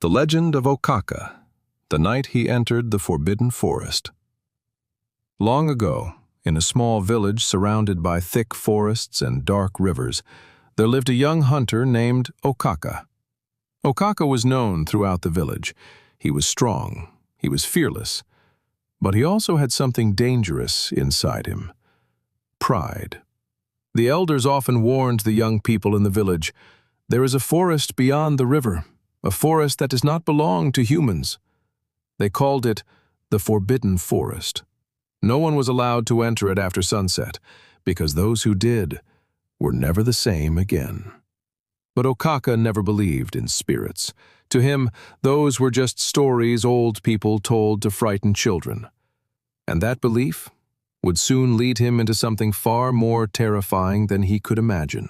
The Legend of Okaka, the night he entered the Forbidden Forest. Long ago, in a small village surrounded by thick forests and dark rivers, there lived a young hunter named Okaka. Okaka was known throughout the village. He was strong, he was fearless, but he also had something dangerous inside him: pride. The elders often warned the young people in the village, "There is a forest beyond the river, a forest that does not belong to humans." They called it the Forbidden Forest. No one was allowed to enter it after sunset, because those who did were never the same again. But Okaka never believed in spirits. To him, those were just stories old people told to frighten children. And that belief would soon lead him into something far more terrifying than he could imagine.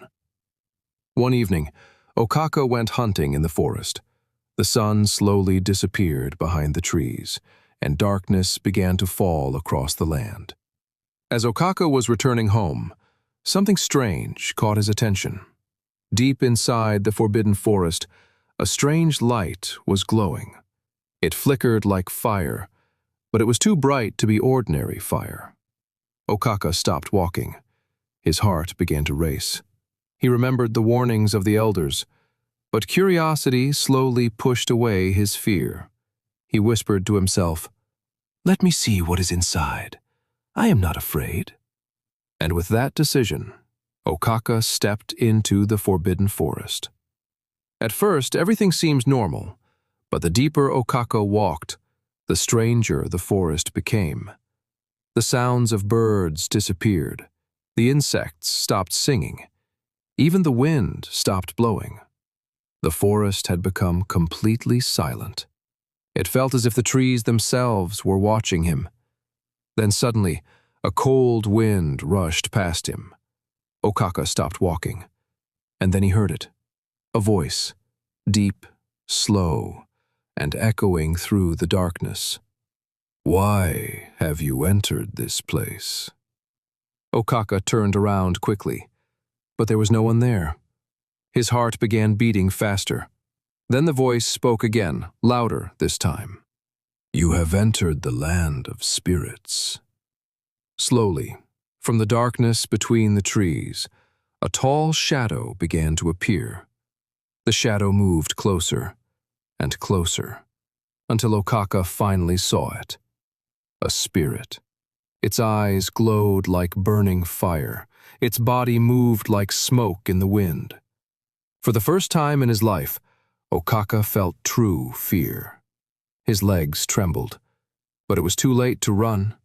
One evening, Okaka went hunting in the forest. The sun slowly disappeared behind the trees, and darkness began to fall across the land. As Okaka was returning home, something strange caught his attention. Deep inside the Forbidden Forest, a strange light was glowing. It flickered like fire, but it was too bright to be ordinary fire. Okaka stopped walking. His heart began to race. He remembered the warnings of the elders, but curiosity slowly pushed away his fear. He whispered to himself, "Let me see what is inside. I am not afraid." And with that decision, Okaka stepped into the Forbidden Forest. At first, everything seemed normal, but the deeper Okaka walked, the stranger the forest became. The sounds of birds disappeared. The insects stopped singing. Even the wind stopped blowing. The forest had become completely silent. It felt as if the trees themselves were watching him. Then suddenly, a cold wind rushed past him. Okaka stopped walking, and then he heard it. A voice, deep, slow, and echoing through the darkness. "Why have you entered this place?" Okaka turned around quickly, but there was no one there. His heart began beating faster. Then the voice spoke again, louder this time. "You have entered the land of spirits." Slowly, from the darkness between the trees, a tall shadow began to appear. The shadow moved closer and closer, until Okaka finally saw it. A spirit. Its eyes glowed like burning fire. Its body moved like smoke in the wind. For the first time in his life, Okaka felt true fear. His legs trembled, but it was too late to run.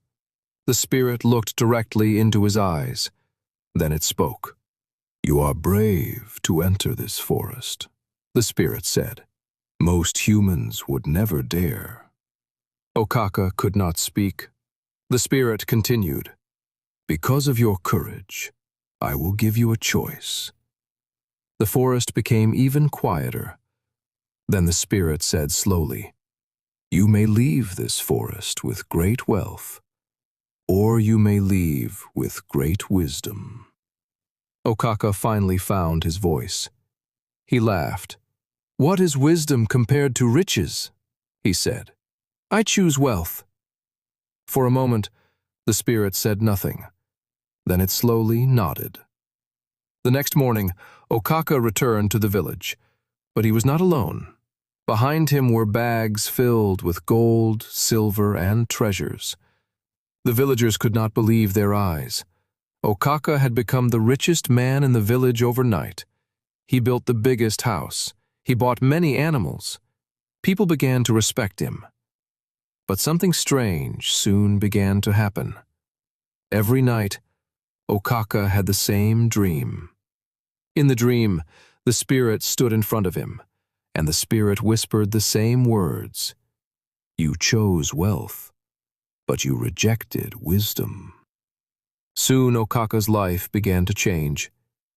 The spirit looked directly into his eyes. Then it spoke. "You are brave to enter this forest," the spirit said. "Most humans would never dare." Okaka could not speak. The spirit continued. "Because of your courage, I will give you a choice." The forest became even quieter. Then the spirit said slowly, "You may leave this forest with great wealth, or you may leave with great wisdom." Okaka finally found his voice. He laughed. "What is wisdom compared to riches?" he said. "I choose wealth." For a moment, the spirit said nothing. Then it slowly nodded. The next morning, Okaka returned to the village, but he was not alone. Behind him were bags filled with gold, silver, and treasures. The villagers could not believe their eyes. Okaka had become the richest man in the village overnight. He built the biggest house. He bought many animals. People began to respect him. But something strange soon began to happen. Every night, Okaka had the same dream. In the dream, the spirit stood in front of him, and the spirit whispered the same words. "You chose wealth, but you rejected wisdom." Soon Okaka's life began to change.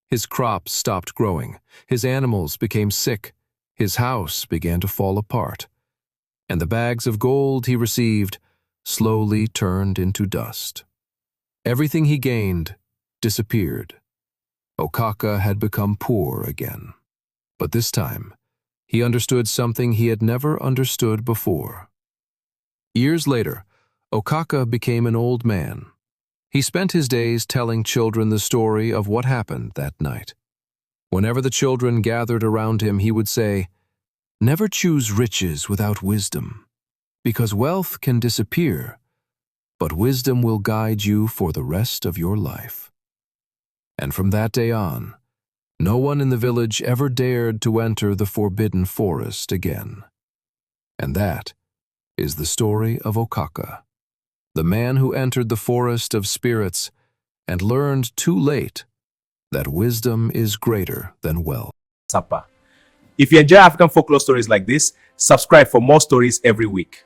His crops stopped growing, his animals became sick, his house began to fall apart, and the bags of gold he received slowly turned into dust. Everything he gained disappeared. Okaka had become poor again. But this time, He understood something he had never understood before. Years later, Okaka became an old man. He spent his days telling children the story of what happened that night. Whenever the children gathered around him, he would say, "Never choose riches without wisdom, because wealth can disappear, but wisdom will guide you for the rest of your life." And from that day on, no one in the village ever dared to enter the forbidden forest again. And that is the story of Okaka, the man who entered the forest of spirits and learned too late that wisdom is greater than wealth. Sapa. If you enjoy African folklore stories like this, subscribe for more stories every week.